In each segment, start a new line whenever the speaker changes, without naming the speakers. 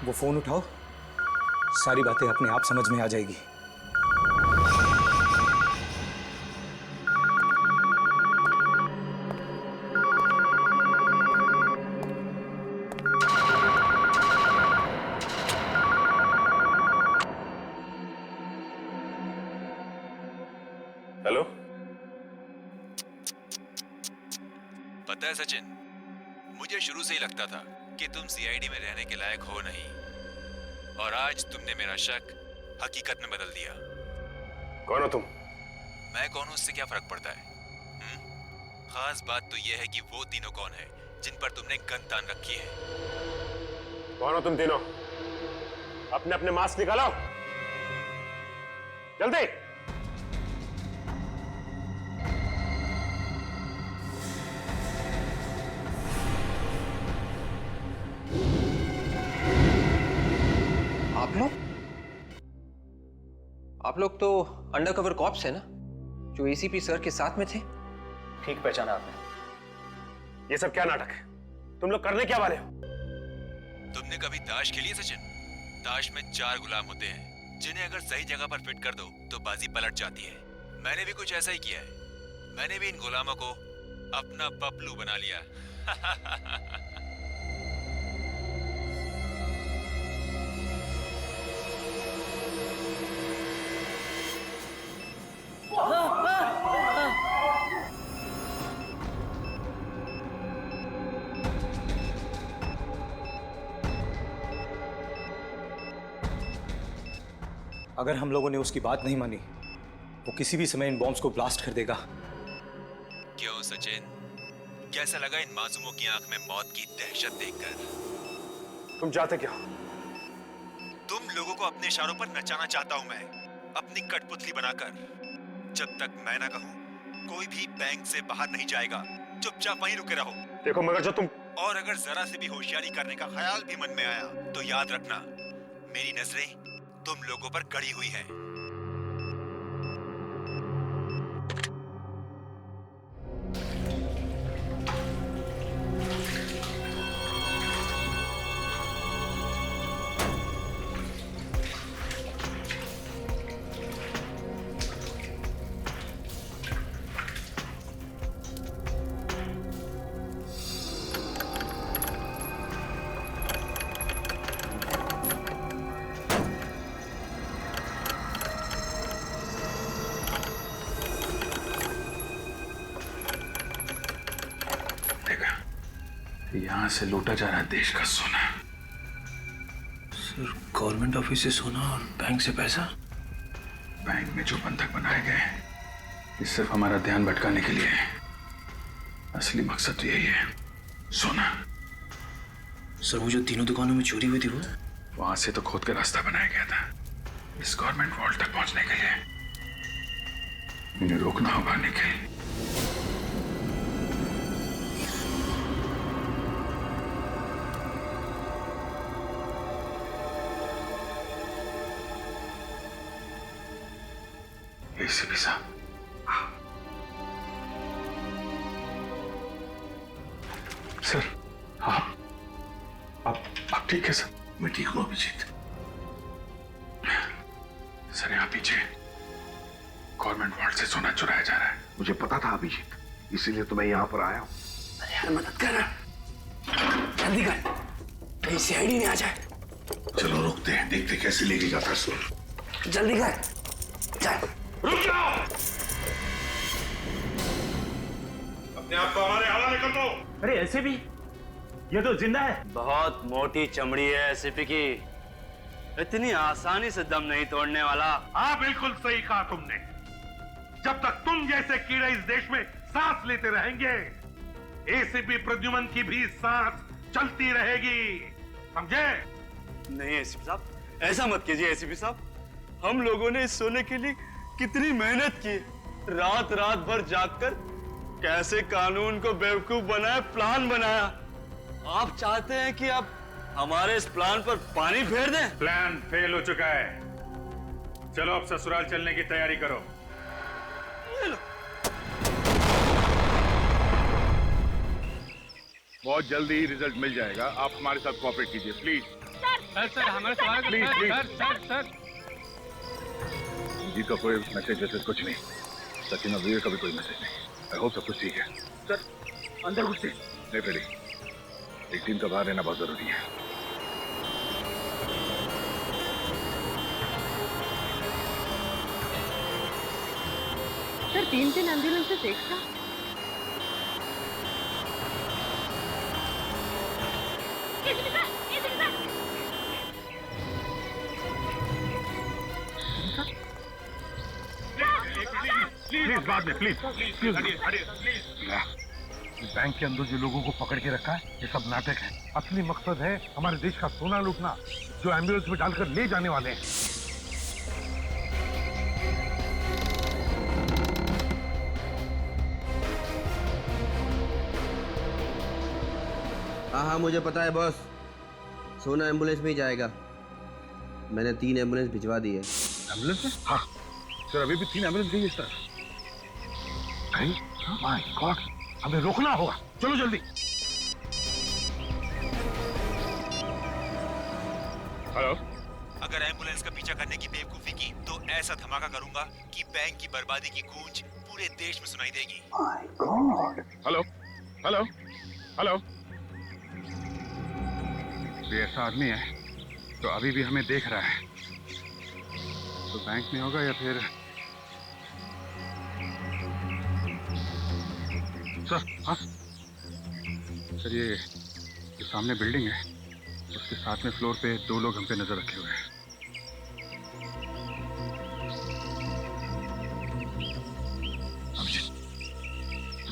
वो फोन उठाओ, सारी बातें अपने आप समझ में आ जाएगी।
हेलो।
पता है सचिन, मुझे शुरू से ही लगता था कि तुम सीआईडी में रहने के लायक हो नहीं, और आज तुमने मेरा शक हकीकत में बदल दिया।
कौन हो तुम?
मैं कौन हूं उससे क्या फर्क पड़ता है? खास बात तो यह है कि वो तीनों कौन है जिन पर तुमने गन तान रखी है।
कौन हो तुम तीनों? अपने अपने मास्क निकालो जल्दी।
आप लोग तो अंडरकवर कॉप्स है ना, जो एसीपी सर के साथ में थे?
ठीक पहचाना आपने।
ये सब क्या नाटक है? तुम लोग करने क्या वाले हो?
तुमने कभी ताश खेली है सचिन? ताश में 4 गुलाम होते हैं जिन्हें अगर सही जगह पर फिट कर दो तो बाजी पलट जाती है। मैंने भी कुछ ऐसा ही किया है। मैंने भी इन गुलामों को अपना पपलू बना लिया।
अगर हम लोगों ने उसकी बात नहीं मानी, वो किसी भी समय इन बॉम्ब्स को ब्लास्ट कर देगा।
क्यों सचिन, कैसा लगा इन मासूमों की आंख में मौत की दहशत देखकर?
तुम चाहते क्या हो?
तुम लोगों को अपने इशारों पर नचाना चाहता हूं मैं, अपनी कठपुतली बनाकर। जब तक मैं ना कहूं, कोई भी बैंक से बाहर नहीं जाएगा। चुपचाप वहीं रुके रहो।
देखो मगर जो तुम,
और अगर जरा से भी होशियारी करने का ख्याल भी मन में आया तो याद रखना, मेरी नजरें तुम लोगों पर गड़ी हुई हैं।
यहां से लूटा जा रहा है देश का सोना।
सर, गवर्नमेंट ऑफिस से सोना और बैंक से पैसा?
बैंक में जो बंधक बनाए गए हैं, ये सिर्फ हमारा ध्यान भटकाने के लिए है। असली मकसद तो यही है, सोना।
सर, वो जो तीनों दुकानों में चोरी हुई थी, वो
वहां से तो खोद के रास्ता बनाया गया था इस गवर्नमेंट वॉल्ट तक पहुंचने के लिए। इन्हें रोकना होगा निखिल। एसीपी साहब, सर, हाँ, आप ठीक है सर?
मैं ठीक हूँ अभिजीत।
सर, यहाँ पीछे गवर्नमेंट वॉल्ट से सोना चुराया जा रहा है।
मुझे पता था अभिजीत, इसीलिए तो मैं यहाँ पर आया हूँ।
अरे यार, मदद कर, जल्दी कर, कहीं सीआईडी नहीं आ जाए।
चलो रुकते हैं, देखते कैसे लेके जाता है सोना।
जल्दी कर, चल।
रुक जाओ। अपने आप को हमारे हवाले कर दो।
अरे ऐसे भी ये तो जिंदा है।
बहुत मोटी चमड़ी है एसीपी की, इतनी आसानी से दम नहीं तोड़ने वाला।
हाँ, बिल्कुल सही कहा तुमने। जब तक तुम जैसे कीड़े इस देश में सांस लेते रहेंगे, एसीपी प्रद्युमन की भी सांस चलती रहेगी, समझे?
नहीं एसीपी साहब, ऐसा मत कीजिए एसीपी साहब। हम लोगों ने इस सोने के लिए कितनी मेहनत की, रात रात भर जागकर कैसे कानून को बेवकूफ बनाया, प्लान बनाया। आप चाहते हैं कि आप हमारे इस प्लान पर पानी फेर दें?
प्लान फेल हो चुका है। चलो अब ससुराल चलने की तैयारी करो।
बहुत जल्दी ही रिजल्ट मिल जाएगा। आप हमारे साथ कोऑपरेट कीजिए प्लीज।
सर हमारे सवाल
प्लीज प्लीज।
सर
जी का कोई मैसेज वैसेज कुछ नहीं। सचिन और वीर का भी कोई मैसेज नहीं। आई होप सब कुछ ठीक है। सर अंदर घुसते नहीं फ्रेडी। एक टीम का बाहर रहना बहुत जरूरी है।
सर 3 एम्बुलेंसेस एक साथ।
प्लीज बाद में प्लीज बैंक के अंदर जो लोगों को पकड़ के रखा है ये सब नाटक है। असली मकसद है हमारे देश का सोना लूटना, जो एम्बुलेंस में डालकर ले जाने वाले हैं।
हाँ मुझे पता है बॉस। सोना एम्बुलेंस में ही जाएगा। मैंने 3 एम्बुलेंस भिजवा दी है।
एम्बुलेंस में? हाँ सर अभी भी 3 एम्बुलेंस गई है सर।
कहीं माय गॉड, हमें रोकना होगा। चलो जल्दी।
हेलो।
अगर एम्बुलेंस का पीछा करने की बेवकूफी की तो ऐसा धमाका करूंगा कि बैंक की बर्बादी की गूंज पूरे देश में सुनाई देगी।
Hello hello hello. ये ऐसा आदमी है तो अभी भी हमें देख रहा है, तो बैंक में होगा या फिर सर। हाँ सर ये जो सामने बिल्डिंग है उसके साथ में फ्लोर पे 2 लोग हम पे नजर रखे हुए हैं। अभिजीत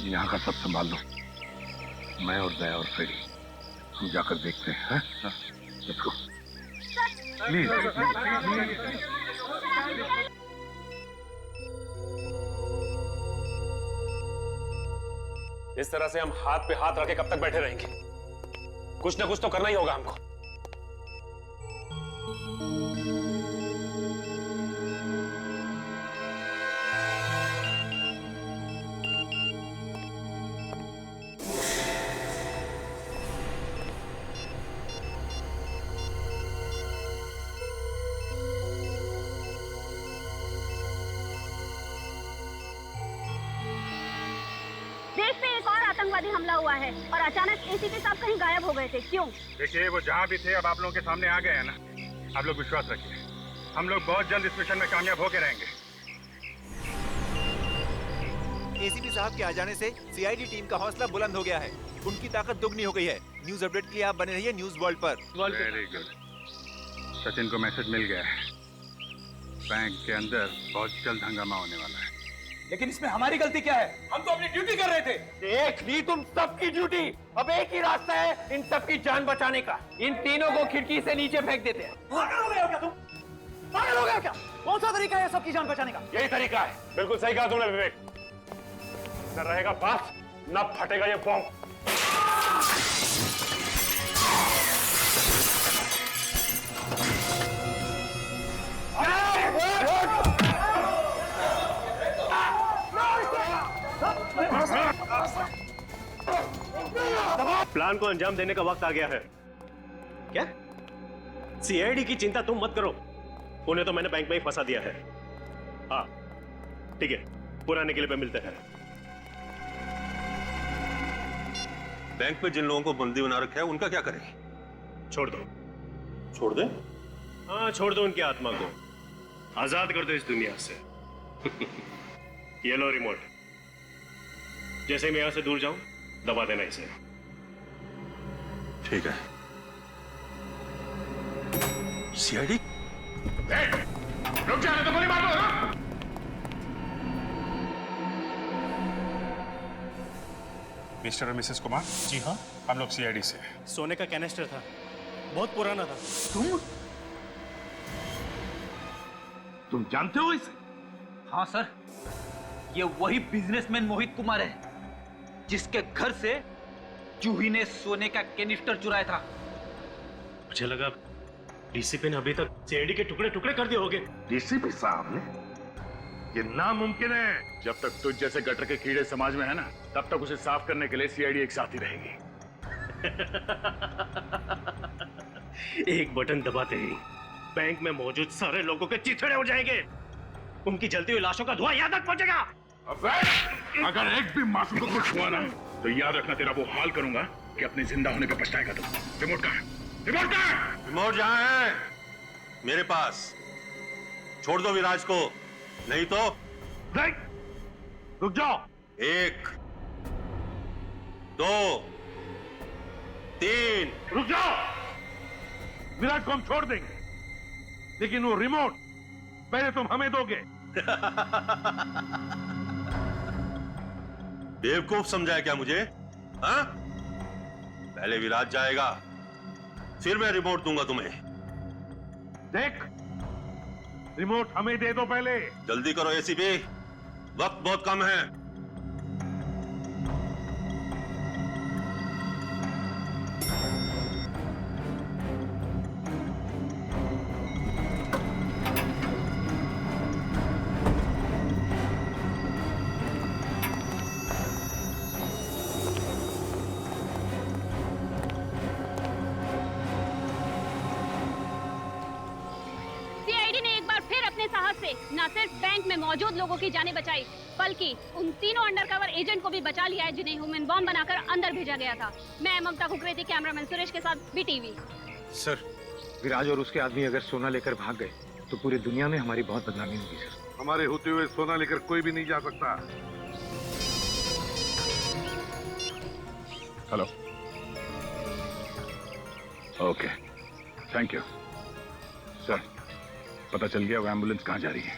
यहाँ का सब संभाल लो। मैं और दया और फ्रेडी हम जाकर देखते हैं। Let's go please.
इस तरह से हम हाथ पे हाथ रखे कब तक बैठे रहेंगे? कुछ ना कुछ तो करना ही होगा हमको।
देश पे एक और आतंकवादी हमला हुआ है और अचानक एसीपी साहब कहीं गायब हो गए थे। क्यों?
देखिए वो जहाँ भी थे अब आप लोगों के सामने आ गए हैं ना। आप लोग विश्वास रखिए, हम लोग बहुत जल्द इस मिशन में कामयाब होके रहेंगे।
एसीपी साहब के आ जाने से सीआईडी टीम का हौसला बुलंद हो गया है। उनकी ताकत दुगनी हो गई है। न्यूज अपडेट के लिए आप बने रहिए न्यूज वर्ल्ड पर।
Very good. सचिन को मैसेज मिल गया है। बैंक के अंदर बहुत जल्द हंगामा होने वाला है।
लेकिन इसमें हमारी गलती क्या है? हम तो अपनी ड्यूटी कर रहे थे।
देख ली तुम सबकी ड्यूटी। अब एक ही रास्ता है इन सबकी जान बचाने का। इन तीनों को खिड़की से नीचे फेंक देते हैं।
पागल हो गए हो क्या तुम? पागल हो गए हो क्या? कौन सा तरीका है सबकी जान बचाने का?
यही तरीका है। बिल्कुल सही कहा तुमने विवेक। न रहेगा बात न फटेगा ये बॉम्ब। प्लान को अंजाम देने का वक्त आ गया है। क्या? सीआईडी की चिंता तुम मत करो, उन्हें तो मैंने बैंक में ही फंसा दिया है। हाँ ठीक है, पुराने किले पे मिलते हैं।
बैंक पे जिन लोगों को बंदी बना रखा है उनका क्या करें?
छोड़ दो।
छोड़ दे?
हाँ छोड़ दो उनकी आत्मा को, आजाद कर दो इस दुनिया से। ये लो रिमोट, जैसे मैं यहां से दूर जाऊं दबा देना इसे।
ठीक है। सीआईडी?
रुक जाने तो गोली मार दो ना।
मिस्टर और मिसेस कुमार। जी हाँ, हम लोग सीआईडी से।
सोने का कैनिस्टर था, बहुत पुराना था।
तुम जानते हो इसे?
हाँ सर, ये वही बिजनेसमैन मोहित कुमार है जिसके घर से जूही ने सोने का कैनिस्टर चुराया था।
मुझे लगा डीसीपी ने अभी तक सीआईडी के टुकड़े टुकड़े कर दिए होंगे।
डीसीपी साहब ने? ये नामुमकिन है। जब तक तुझ जैसे गटर के कीड़े समाज में है ना, तब तक उसे साफ करने के लिए सीआईडी एक साथ ही रहेगी।
एक बटन दबाते ही बैंक में मौजूद सारे लोगों के चिथड़े हो जाएंगे। उनकी जलती हुई लाशों का धुआं यहाँ तक पहुंचेगा।
अगर एक भी मासूम को कुछ हुआ ना तो याद रखना तेरा वो हाल करूंगा कि अपने जिंदा होने पे पछताएगा तुम। रिमोट कहाँ है? रिमोट कहाँ है?
रिमोट जहां है मेरे पास। छोड़ दो विराज को, नहीं तो
नहीं, रुक जाओ।
1 2 3
रुक जाओ। विराट को हम छोड़ देंगे, लेकिन वो रिमोट पहले तुम हमें दोगे।
बेवकूफ समझा क्या मुझे? हाँ? पहले विराज जाएगा, फिर मैं रिमोट दूंगा तुम्हें।
देख, रिमोट हमें दे दो पहले।
जल्दी करो एसीपी, वक्त बहुत कम है।
सीआईडी ने एक बार फिर अपने साहस से न सिर्फ बैंक में मौजूद लोगों की जानें बचाई, बल्कि उन तीनों अंडरकवर एजेंट को भी बचा लिया है जिन्हें ह्यूमन बॉम्ब बनाकर अंदर भेजा गया था। मैं ममता कुकरेती, कैमरामैन सुरेश के साथ बीटीवी।
सर, विराज और उसके आदमी अगर सोना लेकर भाग गए तो पूरी दुनिया में हमारी बहुत बदनामी होगी सर।
हमारे होते हुए सोना लेकर कोई भी नहीं जा सकता।
Hello, okay, thank you sir. पता चल गया वो एम्बुलेंस कहाँ जा रही है।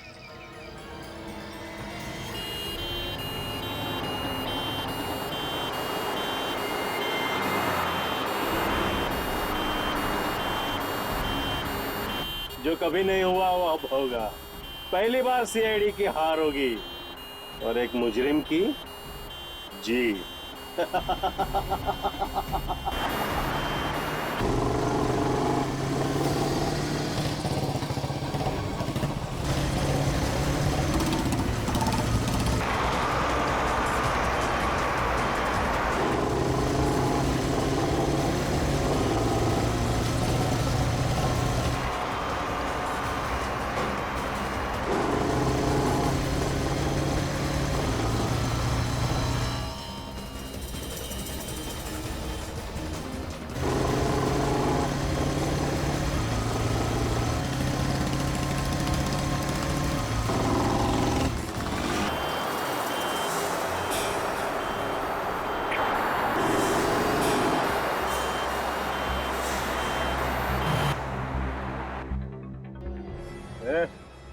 जो कभी नहीं हुआ वो अब होगा। पहली बार सीआईडी की हार होगी और एक मुजरिम की जीत।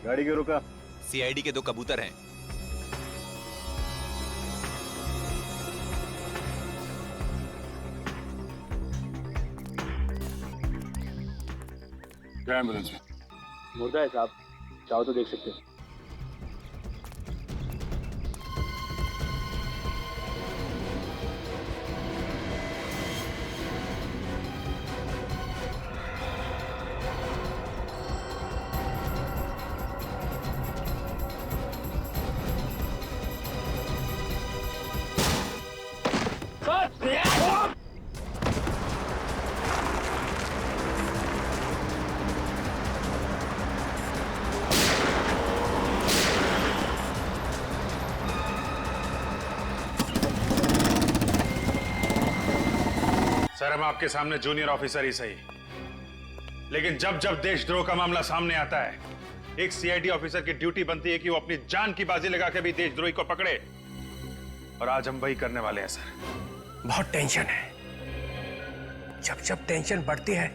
गाड़ी क्यों रुका?
सीआईडी के 2 कबूतर हैं।
क्या एम्बुलेंस में?
मुर्दा है साहब, चाहो तो देख सकते हैं।
सर, हम आपके सामने जूनियर ऑफिसर ही सही, लेकिन जब जब देशद्रोह का मामला सामने आता है, एक सीआईडी ऑफिसर की ड्यूटी बनती है कि वो अपनी जान की बाजी लगा के भी देशद्रोही को पकड़े। और आज हम वही करने वाले हैं सर।
बहुत टेंशन है। जब जब टेंशन बढ़ती है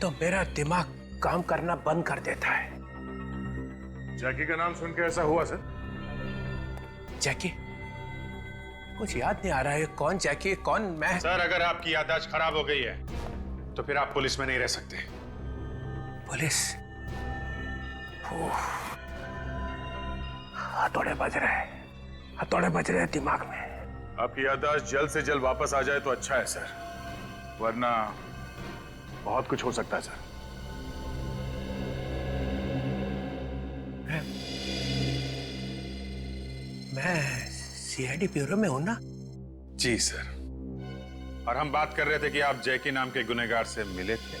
तो मेरा दिमाग काम करना बंद कर देता है।
जैकी का नाम सुन के ऐसा हुआ सर?
जैकी? कुछ याद नहीं आ रहा है। कौन जैकी, कौन मैं?
सर, अगर आपकी याददाश्त खराब हो गई है तो फिर आप पुलिस में नहीं रह सकते।
पुलिस? हथौड़े बज रहे हैं, हथौड़े बज रहे हैं दिमाग में।
आपकी याददाश्त जल्द से जल्द वापस आ जाए तो अच्छा है सर, वरना बहुत कुछ हो सकता है सर।
मैं सीआईडी ब्यूरो में हूं ना?
जी सर। और हम बात कर रहे थे कि आप जैकी नाम के गुनहगार से मिले थे।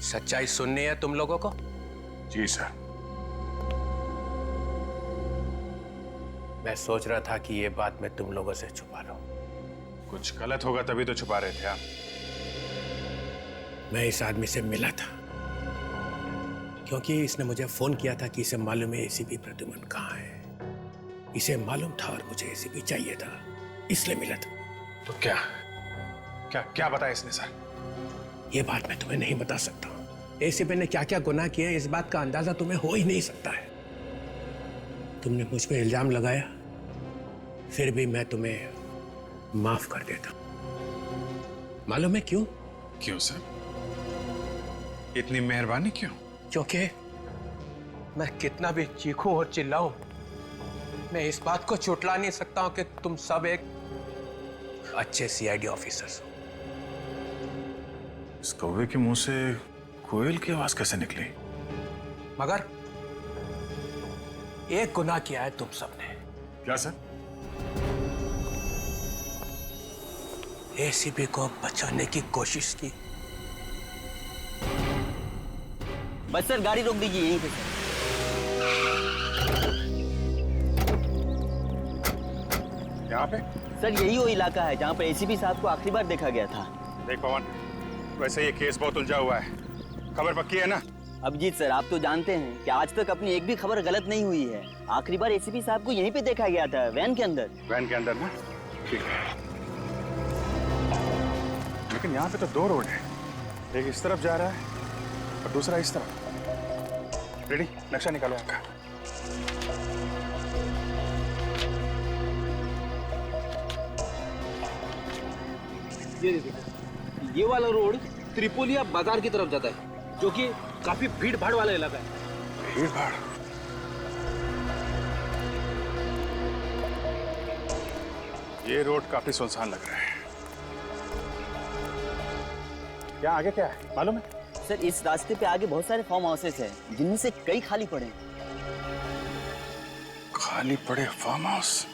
सच्चाई सुननी है तुम लोगों को?
जी सर।
मैं सोच रहा था कि ये बात मैं तुम लोगों से छुपा लूं।
कुछ गलत होगा तभी तो छुपा रहे थे आप।
मैं इस आदमी से मिला था क्योंकि इसने मुझे फोन किया था कि इसे मालूम है एसीपी प्रद्युमन कहाँ है। इसे मालूम था और मुझे एसीपी चाहिए था, इसलिए मिला था।
तो क्या क्या क्या बताया इसने सर?
ये बात मैं तुम्हें नहीं बता सकता। एसीपी ने क्या क्या गुनाह किए इस बात का अंदाजा तुम्हें हो ही नहीं सकता है। तुमने मुझ पे इल्जाम लगाया, फिर भी मैं तुम्हें माफ कर देता। मालूम है क्यों?
क्यों सर? इतनी मेहरबानी क्यों?
क्योंकि मैं कितना भी चीखूं और चिल्लाऊं, मैं इस बात को झुठला नहीं सकता हूं कि तुम सब एक अच्छे सीआईडी ऑफिसर्स हो।
इस कौवे के मुंह से कोयल की आवाज कैसे निकली?
मगर एक गुनाह किया है तुम सबने।
क्या सर?
एसीपी को बचाने की कोशिश की।
बस सर गाड़ी रोक दीजिए यहीं पे सर।
यहाँ पे?
सर यही वो इलाका है जहाँ पर एसीपी साहब को आखिरी बार देखा गया था।
देख पवन, वैसे ये केस बहुत उलझा हुआ है, खबर पक्की है ना?
अभिजीत सर आप तो जानते हैं कि आज तक अपनी एक भी खबर गलत नहीं हुई है। आखिरी बार एसीपी साहब को यहीं पे देखा गया था, वैन के अंदर।
वैन के अंदर ना? ठीक है। लेकिन यहाँ पे तो दो रोड है, एक इस तरफ जा रहा है और दूसरा इस तरफ। रेडी? नक्शा निकालो आपका।
ये देखो, ये वाला रोड त्रिपोलिया बाजार की तरफ जाता है, जो कि काफी भीड़ भाड़ वाला इलाका है।
भीड़ भाड़? ये रोड काफी सुनसान लग रहा है। क्या आगे क्या है मालूम है?
सर इस रास्ते पे आगे बहुत सारे फार्म हाउसेस हैं, जिनमें से कई खाली पड़े हैं।
खाली पड़े फार्म हाउस?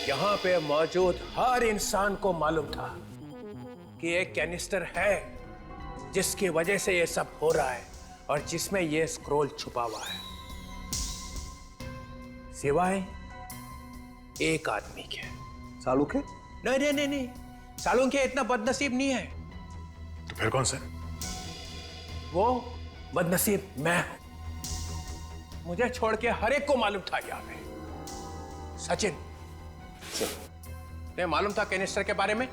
यहाँ पे मौजूद हर इंसान को मालूम था कि एक कैनिस्टर है जिसकी वजह से ये सब हो रहा है, और जिसमें ये स्क्रॉल छुपा हुआ है, सिवाय एक आदमी के।
सालुखे?
नहीं नहीं नहीं नहीं, सालुखे इतना बदनसीब नहीं है।
तो फिर कौन सा?
वो बदनसीब मैं हूं। मुझे छोड़ के हर एक को मालूम था यहाँ पे। सचिन, तुम्हें मालूम था कैनिस्टर के बारे में?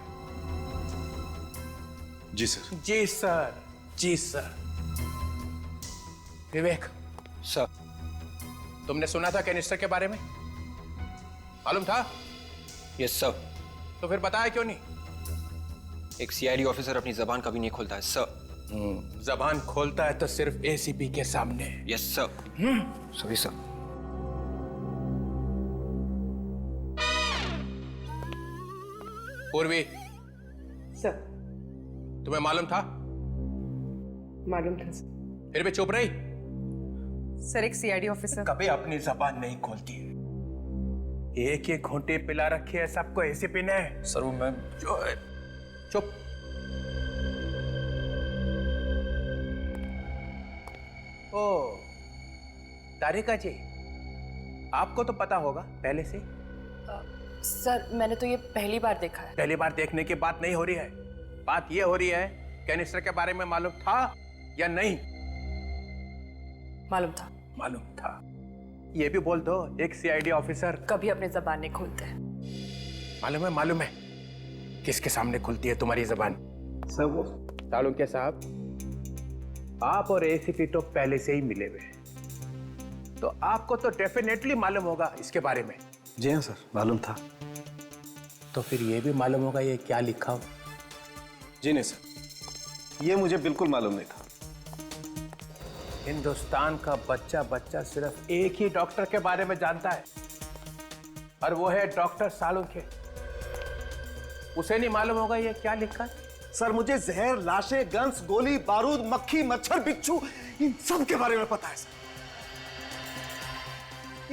जी सर।
जी सर, जी सर। विवेक
सर,
तुमने सुना था कैनिस्टर के बारे में? मालूम था?
Yes sir.
तो फिर बताया क्यों नहीं?
एक सीआईडी ऑफिसर अपनी जबान कभी नहीं खोलता है सर।
जबान खोलता है तो सिर्फ एसीपी के सामने।
Yes sir. Sorry sir.
पूर्वी
सर।
तुम्हें मालूम था?
मालूम था सर।
फिर भी चुप रही?
सर, एक सीआईडी ऑफिसर
कभी अपनी जबान नहीं खोलती है। एक ही घूंटे पिला रखी है सबको एसीपी ने।
सर वो मैं
चुप। ओ तारिका जी, आपको तो पता होगा पहले से।
सर, मैंने तो ये पहली बार देखा है।
पहली बार देखने की बात नहीं हो रही है, बात ये हो रही है कैनिस्टर के बारे में मालूम था या नहीं?
मालूम था।
मालूम था। ये भी बोल दो, एक सीआईडी ऑफिसर
कभी अपनी जबान नहीं खोलते।
मालूम है? मालूम है किसके सामने खुलती है तुम्हारी जबान?
सर वो
सालुंखे साहब, आप और एसीपी तो पहले से ही मिले हुए, तो आपको तो डेफिनेटली मालूम होगा इसके बारे में।
जी हाँ सर, मालूम था।
तो फिर ये भी मालूम होगा ये क्या लिखा हो?
जी नहीं सर, ये मुझे बिल्कुल मालूम नहीं था।
हिंदुस्तान का बच्चा बच्चा सिर्फ एक ही डॉक्टर के बारे में जानता है, और वो है डॉक्टर सालुंखे। उसे नहीं मालूम होगा ये क्या लिखा है?
सर, मुझे जहर, लाशें, गन्स, गोली, बारूद, मक्खी, मच्छर, बिच्छू, इन सब के बारे में पता है सर।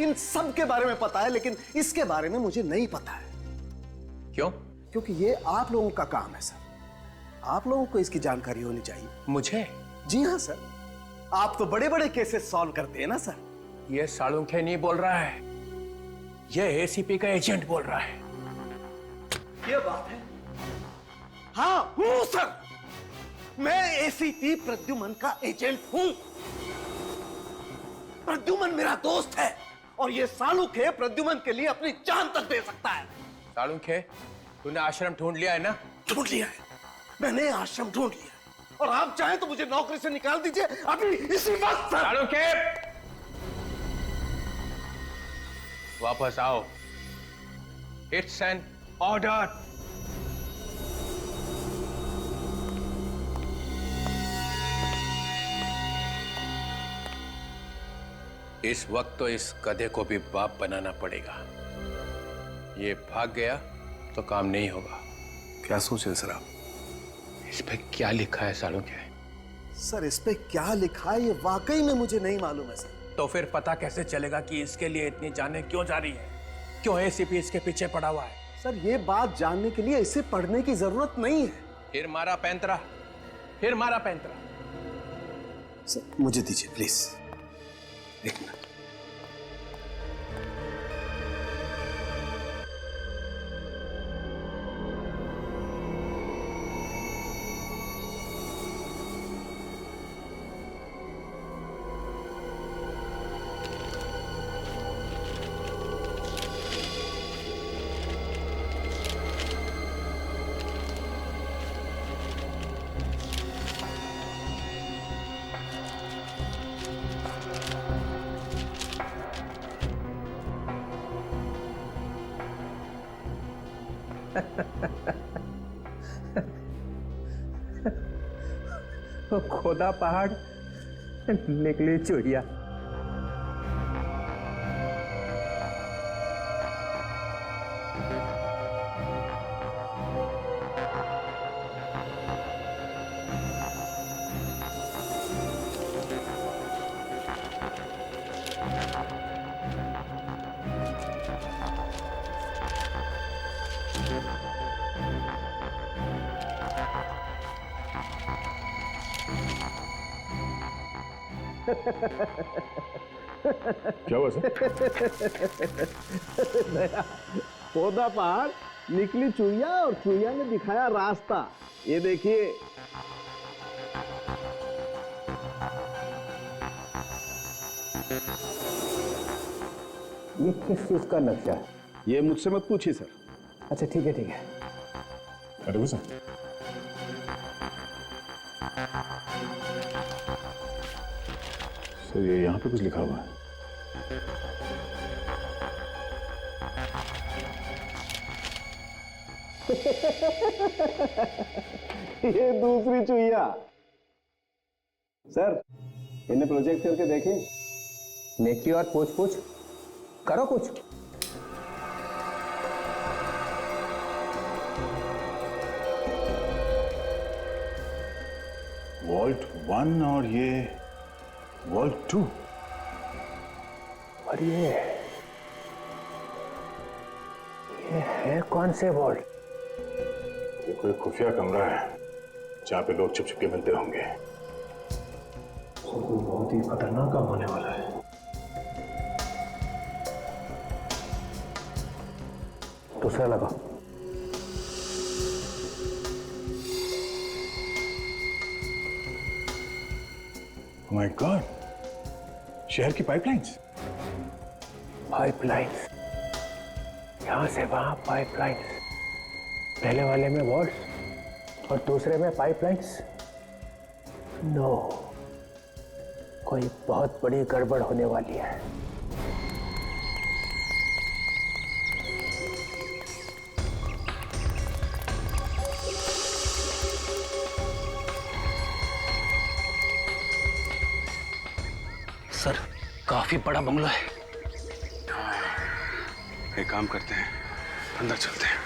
इन सब के बारे में पता है, लेकिन इसके बारे में मुझे नहीं पता है।
क्यों?
क्योंकि ये आप लोगों का काम है सर। आप लोगों को इसकी जानकारी होनी चाहिए।
मुझे?
जी हाँ सर, आप तो बड़े बड़े केसेस सॉल्व करते हैं ना सर।
ये सालुंखे नहीं बोल रहा है, ये एसीपी का एजेंट बोल रहा है।
ये बात है। हाँ हूं सर, मैं एसीपी प्रद्युमन का एजेंट हूं। प्रद्युमन मेरा दोस्त है, और ये सालुखे प्रद्युमन के लिए अपनी जान तक दे सकता है।
सालुंखे, तूने आश्रम ढूंढ लिया है ना?
ढूंढ लिया है, मैंने आश्रम ढूंढ लिया, और आप चाहें तो मुझे नौकरी से निकाल दीजिए अभी इसी वक्त।
सालुंखे, वापस आओ। It's an order. इस वक्त तो इस गधे को भी बाप बनाना पड़ेगा। ये भाग गया तो काम नहीं होगा।
क्या सोचे सर आप?
इस पे क्या लिखा है सालुंखे?
सर, इस पे क्या लिखा है ये वाकई में मुझे नहीं मालूम है सर।
तो फिर पता कैसे चलेगा कि इसके लिए इतनी जानें क्यों जा रही है? क्यों एसीपी इसके पीछे पड़ा हुआ है?
सर, ये बात जानने के लिए इसे पढ़ने की जरूरत नहीं है।
फिर मारा पैंतरा, फिर मारा पैंतरा।
सर, मुझे दीजिए प्लीज, एक मिनट।
खोदा पहाड़ निकली चुहिया।
क्या हुआ सर?
नया पौधा पहाड़, निकली चुईया और चुईया ने दिखाया रास्ता। ये देखिए, ये किस चीज का नक्शा है? ये मुझसे मत पूछिए सर। अच्छा ठीक है ठीक है।
अरे वो सर, ये यहाँ पे कुछ लिखा हुआ है।
ये दूसरी चुईया। सर, इन्हें प्रोजेक्ट करके देखें। नेकी और पूछ पूछ करो कुछ।
वॉल्ट 1 और ये वॉल्ट 2।
और ये है कौन से वॉल्ट?
ये कोई खुफिया कमरा है जहां पे लोग छुप छुप के मिलते होंगे।
तो बहुत ही खतरनाक काम होने वाला है। दूसरा लगा।
माय गॉड, शहर की पाइपलाइंस।
पाइपलाइंस, यहां से वहां पाइपलाइंस। पहले वाले में वॉल्ट और दूसरे में पाइपलाइंस। नो, कोई बहुत बड़ी गड़बड़ होने वाली है।
सर, काफी बड़ा बंगला है।
एक काम करते हैं, अंदर चलते हैं।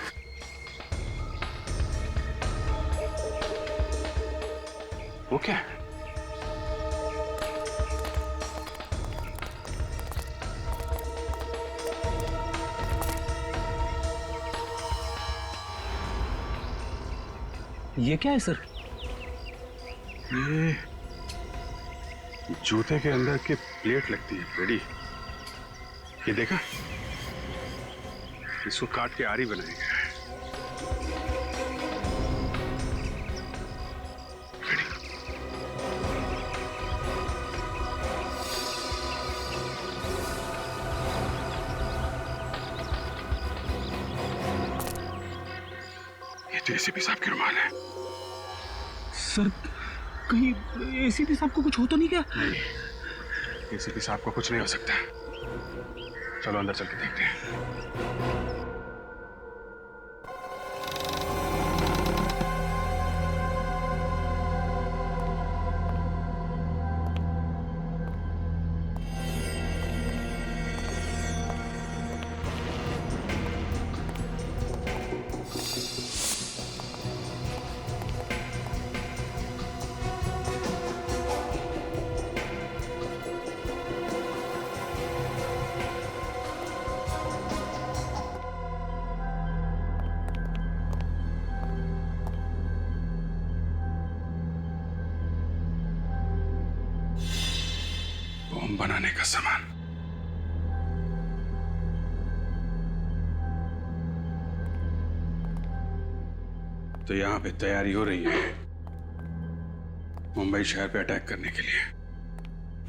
वो क्या है?
ये क्या है सर?
ये जूते के अंदर की प्लेट लगती है फ्रेडी। ये देखा, इसको काट के आरी बनाया गया है। ये तो एसीपी साहब की रुमाल है।
सर, कहीं एसीपी साहब को कुछ हो तो नहीं क्या?
नहीं, एसीपी साहब को कुछ नहीं हो सकता। चलो अंदर चल के देखते हैं। बम बनाने का सामान। तो यहां पे तैयारी हो रही है मुंबई शहर पे अटैक करने के लिए।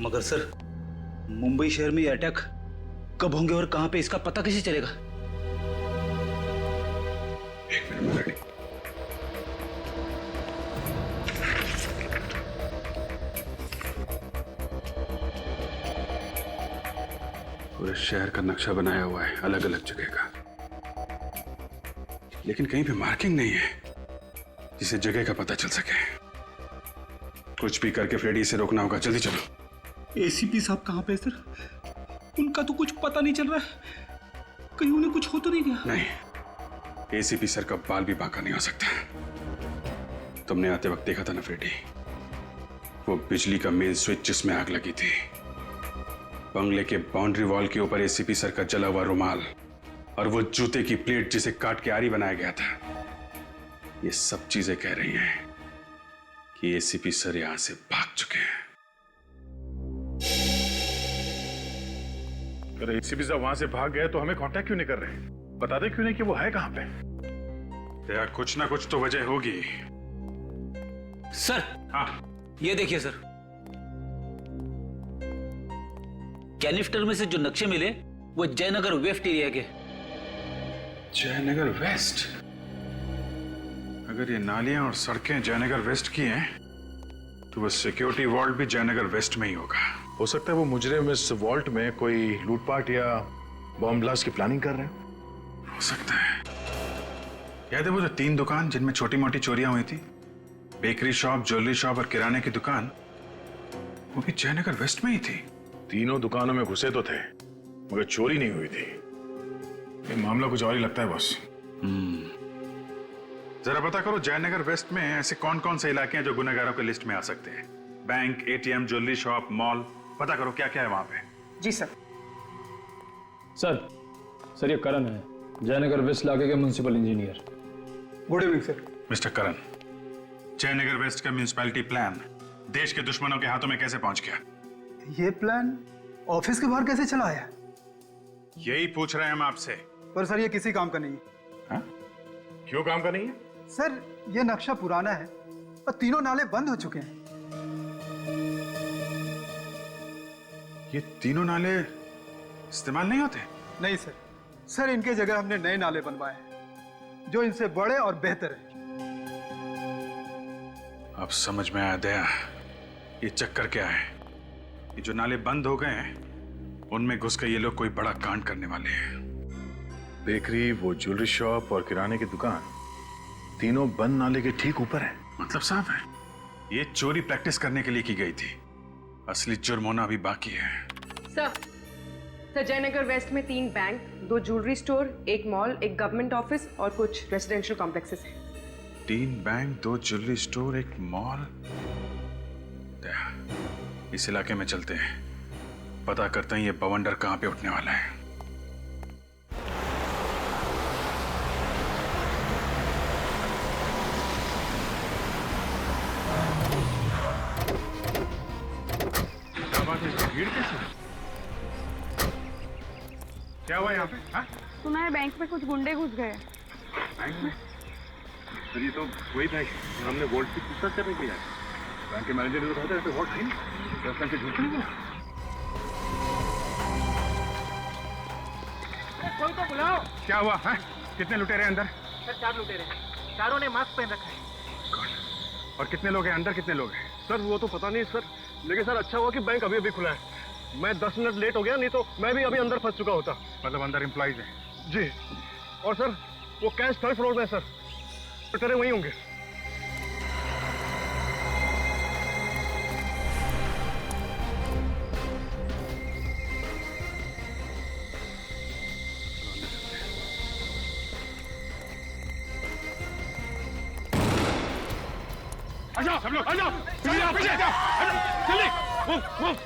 मगर सर, मुंबई शहर में ये अटैक कब होंगे और कहां पे, इसका पता कैसे चलेगा?
एक मिनट रेडी। पूरे शहर का नक्शा बनाया हुआ है अलग अलग जगह का, लेकिन कहीं पे मार्किंग नहीं है जिससे जगह का पता चल सके। कुछ भी करके फ्रेडी से रोकना होगा। जल्दी चलो।
एसीपी साहब कहां पे सर? उनका तो कुछ पता नहीं चल रहा है। कहीं उन्हें कुछ हो तो नहीं गया?
नहीं, एसीपी सर का बाल भी बांका नहीं हो सकता। तुमने आते वक्त देखा था ना फ्रेडी, वो बिजली का मेन स्विच जिसमें आग लगी थी, बंगले के बाउंड्री वॉल के ऊपर एसीपी सर का जला हुआ रुमाल और वो जूते की प्लेट जिसे काट के आरी बनाया गया था, ये सब चीजें कह रही हैं कि एसीपी सर यहां से भाग चुके हैं। अरे एसीपी साहब वहां से भाग गए तो हमें कांटेक्ट क्यों नहीं कर रहे? बता दे क्यों नहीं कि वो है कहां पे? यार कुछ ना कुछ तो वजह होगी।
सर
हाँ
ये देखिए सर, कैनिस्टर में से जो नक्शे मिले वो जयनगर वेस्ट एरिया के।
जयनगर वेस्ट? अगर ये नालियां और सड़कें जयनगर वेस्ट की हैं तो वो सिक्योरिटी वॉल्ट भी जयनगर वेस्ट में ही होगा।
हो सकता है वो मुजरिम इस वॉल्ट में कोई लूटपाट या बॉम्ब ब्लास्ट की प्लानिंग कर रहे हैं।
हो सकता है। याद है वो जो 3 दुकान जिनमें छोटी मोटी चोरियां हुई थी, बेकरी शॉप, ज्वेलरी शॉप और किराने की दुकान, वो भी जयनगर वेस्ट में ही थी।
तीनों दुकानों में घुसे तो थे मगर चोरी नहीं हुई थी।
ये मामला कुछ और ही लगता है बॉस। जरा पता करो जयनगर वेस्ट में ऐसे कौन कौन से इलाके हैं जो गुनहगारों की लिस्ट में आ सकते हैं। Bank, ATM, jewellery shop, mall, पता करो क्या क्या है वहां पे।
जी सर।
सर ये करण है, जयनगर वेस्ट इलाके के municipal engineer.
Good evening sir.
Mister Karan, Jayanagar west का म्युनिसिपैलिटी प्लान देश के दुश्मनों के हाथों में कैसे पहुंच गया?
ये प्लान ऑफिस के बाहर कैसे चला आया?
यही पूछ रहे हैं हम आपसे।
पर सर ये किसी काम का नहीं है।
क्यों काम का नहीं है?
सर ये नक्शा पुराना है और तीनों नाले बंद हो चुके हैं।
ये तीनों नाले इस्तेमाल नहीं होते?
नहीं सर, सर इनके जगह हमने नए नाले बनवाए हैं जो इनसे बड़े और बेहतर हैं।
अब समझ में आया दया, ये चक्कर क्या है। ये जो नाले बंद हो गए हैं उनमें घुस के ये लोग कोई बड़ा कांड करने वाले हैं।
बेकरी, वो ज्वेलरी शॉप और किराने की दुकान तीनों बंद नाले के ठीक ऊपर है।
मतलब साफ है ये चोरी प्रैक्टिस करने के लिए की गई थी। असली जुर्म होना अभी बाकी है।
सर जयनगर वेस्ट में 3 bank, 2 jewellery store, 1 mall, 1 government office और कुछ रेजिडेंशियल कॉम्प्लेक्सेस हैं।
3 बैंक, 2 ज्वेलरी स्टोर, 1 मॉल। इस इलाके में चलते हैं, पता करते हैं ये बवंडर कहां पे उठने वाला है। भीड़ कैसे? क्या हुआ यहाँ पे? हाँ?
सुना है बैंक में कुछ गुंडे घुस गए।
बैंक में? तो ये तो वही बैंक है हमने वोल्ट की पूछताछ करने के लिए आए। बैंक के मैनेजर ने तो कहा था वोट है नहीं, दस बैंक से झूठ नहीं बोला।
कोई तो बुलाओ।
क्या हुआ है? कितने लुटेरे अंदर?
सर 4 लुटेरे हैं, चारों ने मास्क पहन रखा है।
और कितने लोग हैं अंदर? कितने लोग हैं?
सर वो तो पता नहीं सर, लेकिन सर अच्छा हुआ कि बैंक अभी अभी खुला है। मैं 10 मिनट लेट हो गया, नहीं तो मैं भी अभी अंदर फंस चुका होता।
मतलब अंदर एम्प्लॉइज हैं?
जी। और सर वो कैश 3rd फ्लोर में है सर, लुटेरे वहीं होंगे।
आ सब लोग आ जाओ, पीछे आ जाओ, जल्दी मूव मूव।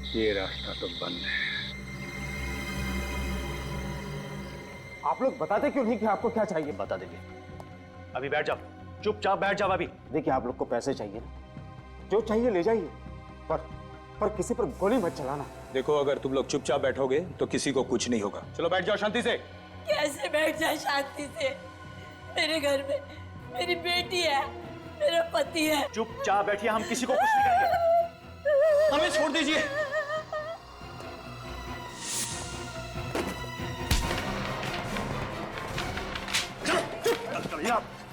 ये रास्ता तो बंद है।
आप लोग बताते क्यों नहीं कि आपको क्या चाहिए?
बता देंगे। अभी बैठ जाओ, चुपचाप बैठ जाओ। अभी
देखिए आप लोग को पैसे चाहिए ना, जो चाहिए ले जाइए, पर किसी पर गोली मत चलाना।
देखो अगर तुम लोग चुपचाप बैठोगे तो किसी को कुछ नहीं होगा। चलो बैठ जाओ शांति से।
कैसे बैठ जाए शांति से? मेरे घर में मेरी बेटी है, मेरा पति है।
चुपचाप बैठिए, हम किसी को कुछ नहीं करेंगे।
हमें छोड़ दीजिए।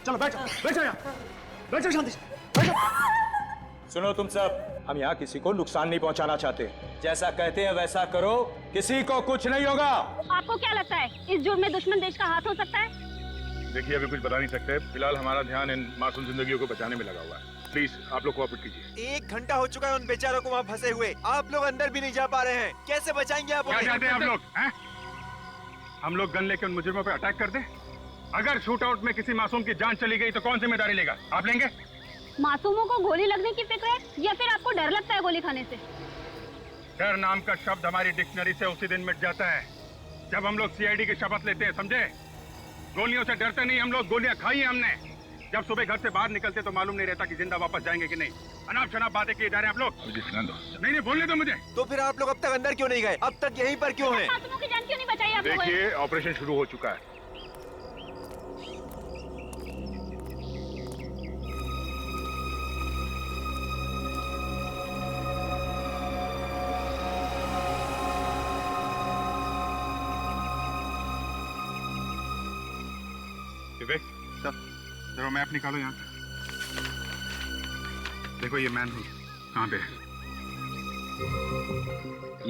चलो बैठ जाओ शांति से, बैठ जाओ।
सुनो तुम सब, हम यहाँ किसी को नुकसान नहीं पहुँचाना चाहते। जैसा कहते हैं वैसा करो, किसी को कुछ नहीं होगा।
आपको क्या लगता है इस जुर्म में दुश्मन देश का हाथ हो सकता है?
देखिए अभी कुछ बता नहीं सकते, फिलहाल हमारा ध्यान इन मासूम जिंदगियों को बचाने में लगा हुआ है।
प्लीज आप लोग कोऑपरेट कीजिए।
1 घंटा हो चुका है उन बेचारों को वहाँ फंसे हुए। आप लोग अंदर भी नहीं जा पा रहे हैं। कैसे बचाएंगे आप
क्या
उन्हें?
चाहते हैं आप लोग हैं? हम लोग गन लेके उन मुजरिमों पे अटैक कर दें? अगर शूट आउट में किसी मासूम की जान चली गई तो कौन जिम्मेदारी लेगा? आप लेंगे?
मासूमों को गोली लगने की फिक्र है या फिर आपको डर लगता है गोली खाने से?
डर नाम का शब्द हमारी डिक्शनरी से उसी दिन मिट जाता है जब हम लोग सीआईडी की शपथ लेते हैं, समझे? गोलियों से डरते नहीं हम लोग, गोलियां खाई है हमने। जब सुबह घर से बाहर निकलते तो मालूम नहीं रहता कि जिंदा वापस जाएंगे कि नहीं। अनाप शनाप बातें किए जा रहे हैं आप लोग। नहीं बोलने दो मुझे।
तो फिर आप लोग अब तक अंदर क्यों नहीं गए? अब तक यहीं पर क्यों हैं?
मासूमों की जान क्यों नहीं बचाई आप लोगों ने?
देखिए ऑपरेशन शुरू हो चुका है।
विवेक सर, जरा मैप निकालो यहाँ से। देखो ये मैन हुई कहाँ पे है?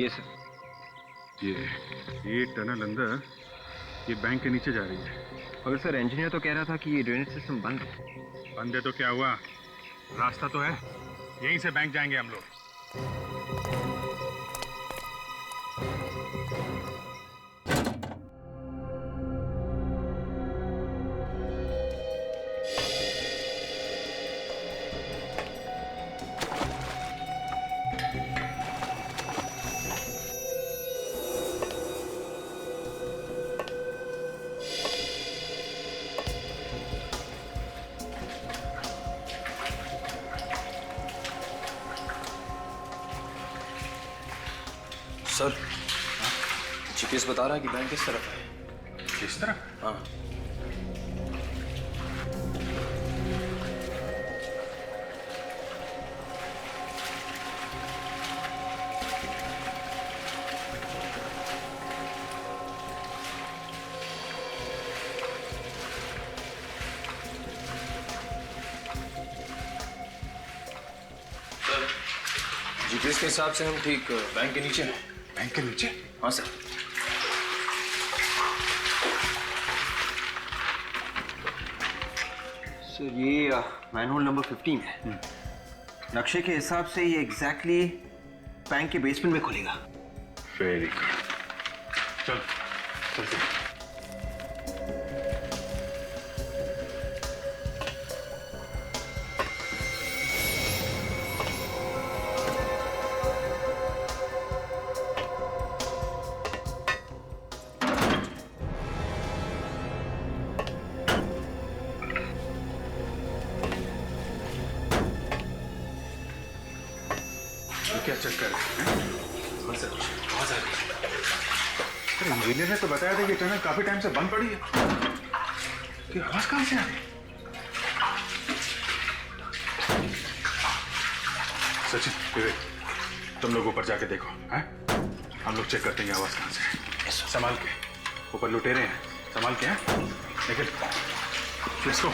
ये सर,
ये टनल अंदर, ये बैंक के नीचे जा रही है।
मगर सर इंजीनियर तो कह रहा था कि ये ड्रेनेज सिस्टम बंद है।
बंद है तो क्या हुआ, रास्ता तो है, यहीं से बैंक जाएंगे हम लोग।
सर जीपीएस बता रहा है कि बैंक किस तरफ है।
किस तरफ?
हाँ। जीपीएस के हिसाब से हम ठीक बैंक के नीचे हैं।
बैंक के नीचे?
हाँ सर। सर ये मैनहोल नंबर 15 है। नक्शे के हिसाब से ये एग्जैक्टली बैंक के बेसमेंट में खुलेगा।
वेरी गुड, चल चलते हैं। क्या चक्कर है? इंजीनियर ने तो बताया था कि टनल काफी टाइम से बंद पड़ी है। कि आवाज कहां से आ रही? सचिन, विवेक, तुम लोग ऊपर जाके देखो, हैं? हम लोग चेक करते हैं आवाज कहां से है। संभाल के, ऊपर लुटेरे हैं, संभाल के, हैं? लेकिन लेट्स गो।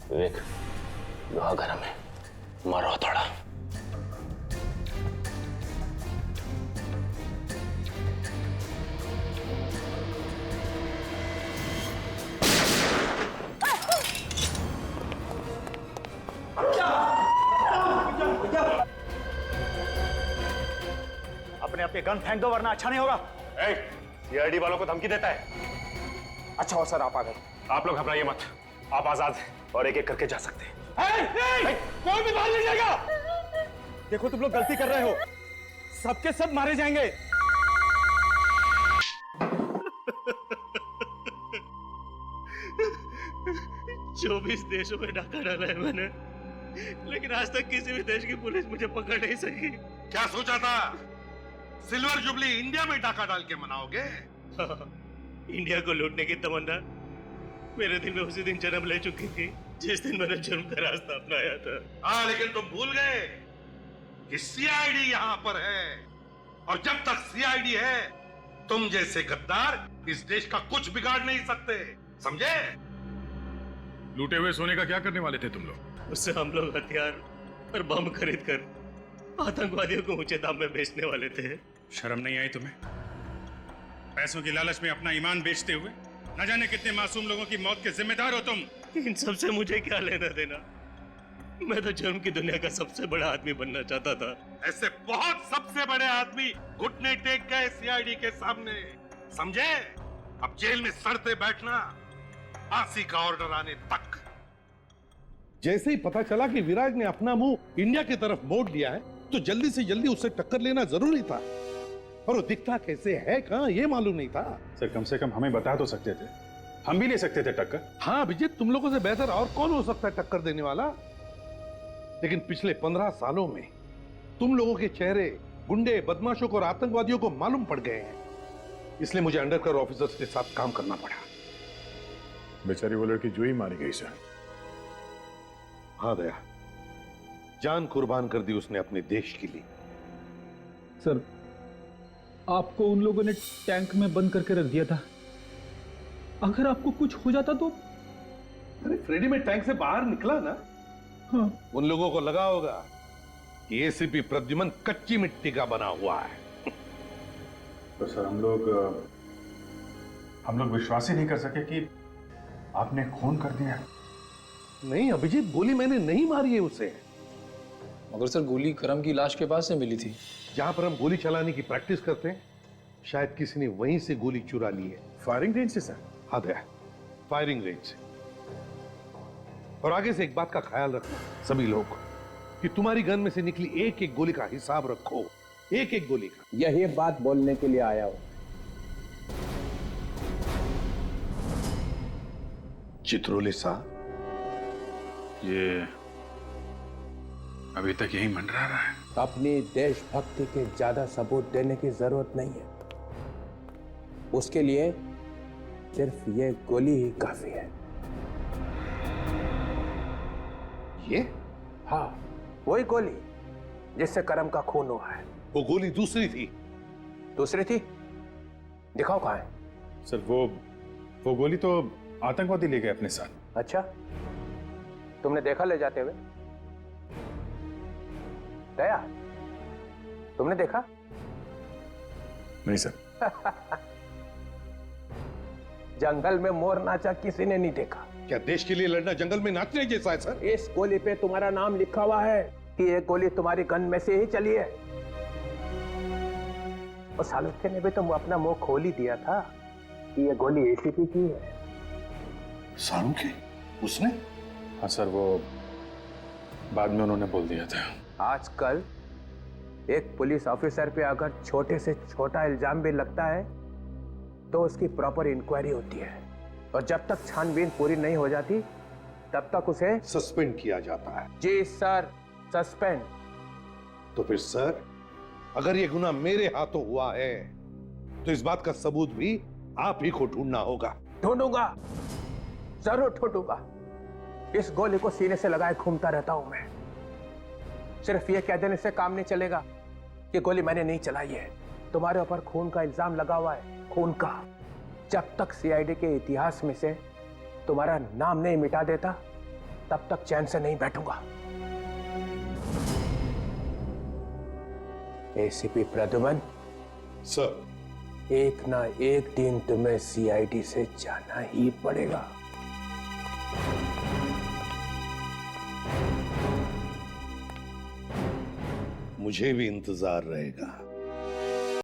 विवेक, लोहा गरम है, मारो हथौड़ा।
अपने आप के गन फेंक दो वरना अच्छा नहीं होगा।
सीआईडी वालों को धमकी देता है।
अच्छा हो सर आप आ गए।
आप लोग घबराइए मत, आप आजाद हैं और एक एक करके जा सकते हैं।
कोई भी बाहर नहीं जाएगा। देखो तुम लोग गलती कर रहे हो, सबके सब मारे जाएंगे।
24 देशों में डाका डाला है मैंने, लेकिन आज तक किसी भी देश की पुलिस मुझे पकड़ नहीं सकी।
क्या सोचा था सिल्वर जुबली इंडिया में डाका डाल के मनाओगे?
इंडिया को लूटने की तमन्ना मेरे दिल में उसी दिन जन्म ले चुकी थी जिस दिन मैंने जुर्म का रास्ता अपनाया था।
हाँ, लेकिन तुम भूल गए कि सीआईडी यहाँ पर है, और जब तक सीआईडी है तुम जैसे गद्दार इस देश का कुछ बिगाड़ नहीं सकते, समझे?
लूटे हुए सोने का क्या करने वाले थे तुम लोग?
उससे हम लोग हथियार और बम खरीद कर आतंकवादियों को ऊंचे दाम में बेचने वाले थे।
शर्म नहीं आई तुम्हें? पैसों की लालच में अपना ईमान बेचते हुए न जाने कितने मासूम लोगों की मौत के जिम्मेदार हो तुम।
इन सब से मुझे क्या लेना देना? मैं तो जुर्म की दुनिया का सबसे बड़ा आदमी बनना चाहता था।
ऐसे बहुत सबसे बड़े आदमी घुटने टेक गए सीआईडी के सामने, समझे? अब जेल में सड़ते बैठना फांसी का ऑर्डर आने तक।
जैसे ही पता चला कि विराज ने अपना मुंह इंडिया की तरफ मोड़ लिया है, तो जल्दी से जल्दी उससे टक्कर लेना जरूरी था। और वो दिखता कैसे है कहां, ये मालूम नहीं था।
सर कम से कम हमें बता तो सकते थे, हम भी ले सकते थे टक्कर।
हाँ अभिजीत, तुम लोगों से बेहतर और कौन हो सकता है टक्कर देने वाला? लेकिन पिछले 15 सालों में तुम लोगों के चेहरे गुंडे, बदमाशों को और आतंकवादियों को मालूम पड़ गए हैं, इसलिए मुझे अंडरकवर ऑफिसर्स के साथ काम करना पड़ा।
बेचारी वो लड़की जो ही मारी गई सर।
हाँ दया, जान कुर्बान कर दी उसने अपने देश के लिए।
सर आपको उन लोगों ने टैंक में बंद करके रख दिया था, अगर आपको कुछ हो जाता तो?
अरे फ्रेडी में टैंक से बाहर निकला ना।
हाँ।
उन लोगों को लगा होगा कि एसीपी प्रद्युमन कच्ची मिट्टी का बना हुआ है।
तो सर हम लोग विश्वास ही नहीं कर सके कि आपने खून कर दिया।
नहीं अभिजीत, गोली मैंने नहीं मारी है उसे।
मगर सर गोली करम की लाश के पास से मिली थी।
जहां पर हम गोली चलाने की प्रैक्टिस करते हैं, शायद किसी ने वहीं से गोली चुरा ली है।
फायरिंग रेंज से सर?
हाँ दया, फायरिंग रेंज से। और आगे से एक बात का ख्याल रखना सभी लोग, कि तुम्हारी गन में से निकली एक एक गोली का हिसाब रखो, एक एक गोली का।
यही बात बोलने के लिए आया हूं।
चित्रोले साहब,
ये अभी तक यही मंडरा रहा है।
अपनी देशभक्ति के ज्यादा सबूत देने की जरूरत नहीं है, उसके लिए सिर्फ ये गोली ही काफी है।
ये?
हाँ, वही गोली जिससे करम का खून हुआ है।
वो गोली दूसरी थी।
दूसरी थी? दिखाओ कहाँ है।
सर वो गोली तो आतंकवादी ले गए अपने साथ।
अच्छा, तुमने देखा ले जाते हुए? दया, तुमने देखा?
नहीं सर।
जंगल में मोर नाचा किसी ने नहीं देखा।
क्या देश के लिए लड़ना जंगल में नाचने जैसा है सर?
इस गोली पे तुम्हारा नाम लिखा हुआ है कि ये गोली तुम्हारी गन में से ही चली है। और सालुखे ने भी तो अपना मुंह खोल ही दिया था कि ये गोली एसीपी की है।
सालुखे? उसने?
हाँ सर, वो बाद में उन्होंने बोल दिया था।
आजकल एक पुलिस ऑफिसर पे अगर छोटे से छोटा इल्जाम भी लगता है तो उसकी प्रॉपर इंक्वायरी होती है, और जब तक छानबीन पूरी नहीं हो जाती तब तक उसे
सस्पेंड किया जाता है।
जी सर, सस्पेंड।
तो फिर सर, अगर ये गुनाह मेरे हाथों हुआ है तो इस बात का सबूत भी आप ही को ढूंढना होगा।
ढूंढूंगा, जरूर ढूंढूंगा। इस गोली को सीने से लगाए घूमता रहता हूं मैं। सिर्फ ये कह देने से काम नहीं चलेगा कि गोली मैंने नहीं चलाई है। तुम्हारे ऊपर खून का इल्जाम लगा हुआ है, खून का। जब तक सीआईडी के इतिहास में से तुम्हारा नाम नहीं मिटा देता तब तक चैन से नहीं बैठूंगा। एसीपी प्रद्युमन
सर,
एक ना एक दिन तुम्हें सीआईडी से जाना ही पड़ेगा।
मुझे भी इंतजार रहेगा।